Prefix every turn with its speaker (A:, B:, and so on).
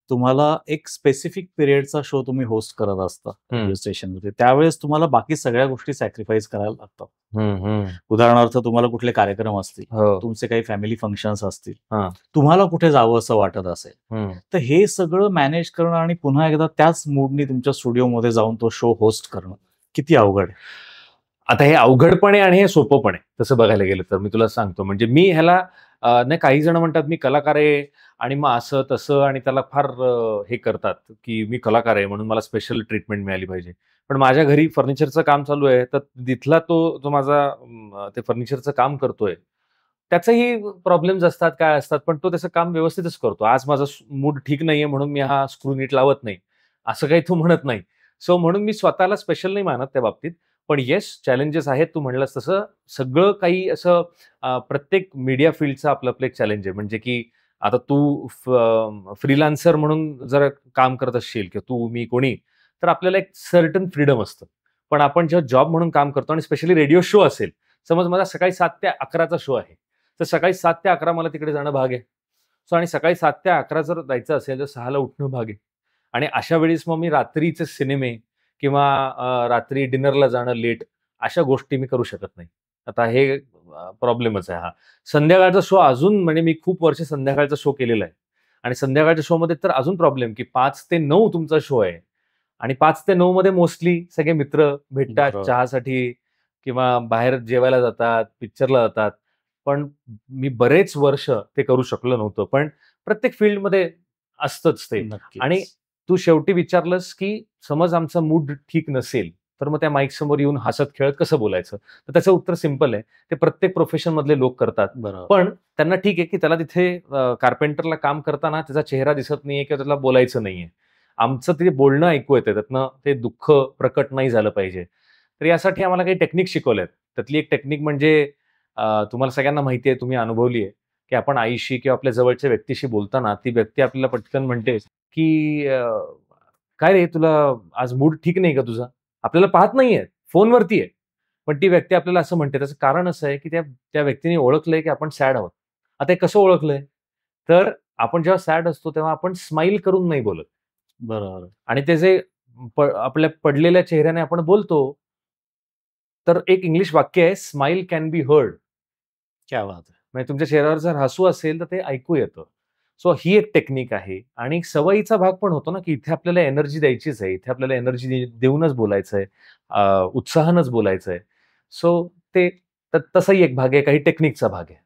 A: तुम्हाला एक specific पिरियडचा show तुम्ही होस्ट करत असता रेडिओ स्टेशनमध्ये, त्यावेळेस तुम्हाला बाकी सगळ्या गोष्टी सॅक्रिफाईस करायला लागतात. उदाहरणार्थ तुम्हाला कुठले कार्यक्रम असतील, तुमचे काही फॅमिली फंक्शन्स असतील, तुम्हाला कुठे जावं असं वाटत असेल, तर हे सगळं मॅनेज करणं आणि पुन्हा एकदा त्याच मूडनी तुमच्या स्टुडिओमध्ये जाऊन तो शो होस्ट करणं किती अवघड आहे.
B: आता हे अवघड पण आहे आणि हे सोपं पण आहे तसं बघायला गेलं तर. मी तुला सांगतो, म्हणजे मी ह्याला नाही, काही जण म्हणतात मी कलाकार आहे आणि मग असं तसं, आणि त्याला फार हे करतात की मी कलाकार आहे म्हणून मला स्पेशल ट्रीटमेंट मिळाली पाहिजे. पण माझ्या घरी फर्निचरचं काम चालू आहे, तर तिथला जो माझा ते फर्निचरचं काम करतोय त्याचंही प्रॉब्लेम्स असतात, काय असतात, पण तो त्याचं काम व्यवस्थितच करतो. आज माझा मूड ठीक नाहीये म्हणून मी हा स्क्रू नीट लावत नाही असं काही तो म्हणत नाही. सो म्हणून मी स्वतःला स्पेशल नाही मानत त्या बाबतीत. पण येस, चॅलेंजेस आहेत. तू म्हणलास तसं सगळं काही असं प्रत्येक मीडिया फील्डचं आपलं आपलं एक चॅलेंज आहे. म्हणजे की आता तू फ्रीलान्सर म्हणून जर काम करत असशील किंवा तू मी कोणी, तर आपल्याला एक सर्टन फ्रीडम असतं. पण आपण जेव्हा जॉब म्हणून काम करतो आणि स्पेशली रेडिओ शो असेल, समज माझा सकाळी 7 ते 11चा शो आहे, तर सकाळी 7 ते 11 मला तिकडे जाणं भाग आहे. सो आणि सकाळी 7 ते 11 जर जायचं असेल तर 6ला उठणं भाग आहे. आणि अशा वेळेस मग मी रात्रीचे सिनेमे किंवा रात्री डिनरला जाणं लेट, अशा गोष्टी मी करू शकत नाही. आता हे प्रॉब्लेमच आहे हा. संध्याकाळचा शो अजून, म्हणजे मी खूप वर्ष संध्याकाळचा शो केलेला आहे आणि संध्याकाळच्या शोमध्ये तर अजून प्रॉब्लेम, की 5 ते 9 तुमचा शो आहे आणि 5 ते 9 मध्ये मोस्टली सगळे मित्र भेटतात चहासाठी किंवा बाहेर जेवायला जातात, पिक्चरला जातात. पण मी बरेच वर्ष ते करू शकलो नव्हतं. पण प्रत्येक फील्डमध्ये असतंच ते. आणि तू शेवटी विचारलंस की समज आमचा मूड ठीक नसेल, तर मग त्या माईक समोर येऊन हसत खेळत कसं बोलायचं, तर त्याचं उत्तर सिंपल आहे. ते प्रत्येक प्रोफेशन मधले लोक करतात. पण त्यांना ठीक आहे की त्याला तिथे कार्पेंटरला काम करताना त्याचा चेहरा दिसत नाहीये किंवा त्याला बोलायचं नाहीये. आमचं ते बोलणं ऐकू येतं, त्यातनं ते दुःख प्रकट नाही झालं पाहिजे. तर यासाठी आम्हाला काही टेक्निक शिकवल्यात. त्यातली एक टेक्निक म्हणजे तुम्हाला सगळ्यांना माहिती आहे, तुम्ही अनुभवली आहे, की आपण आईशी किंवा आपल्या जवळच्या व्यक्तीशी बोलताना ती व्यक्ती आपल्याला पटकन म्हणते की काय रे, तुला आज मूड ठीक नाही का तुझा? आपल्याला पाहत नाहीये, फोनवरती आहे. पण ती व्यक्ती आपल्याला असं म्हणते. त्याचं कारण असं आहे की त्या व्यक्तीने ओळखलंय की आपण सॅड आहोत. आता हे कसं ओळखलंय? तर आपण जेव्हा सॅड असतो तेव्हा आपण स्माईल करून नाही बोलत.
A: बरोबर.
B: आणि ते जे आपल्या पडलेल्या चेहऱ्याने आपण बोलतो, तर एक इंग्लिश वाक्य आहे, स्माईल कॅन बी हर्ड.
A: क्या बात आहे.
B: म्हणजे तुमच्या चेहऱ्यावर जर हसू असेल तर ते ऐकू येतं. सो ही एक टेक्निक आहे. आणि सवयीचा भाग पण होतो ना, की इथे आपल्याला एनर्जी द्यायचीच आहे. इथे आपल्याला एनर्जी देऊनच बोलायचंय. उत्साहानंच बोलायचंय. सो ते तसाही एक भाग आहे, काही टेक्निकचा भाग आहे.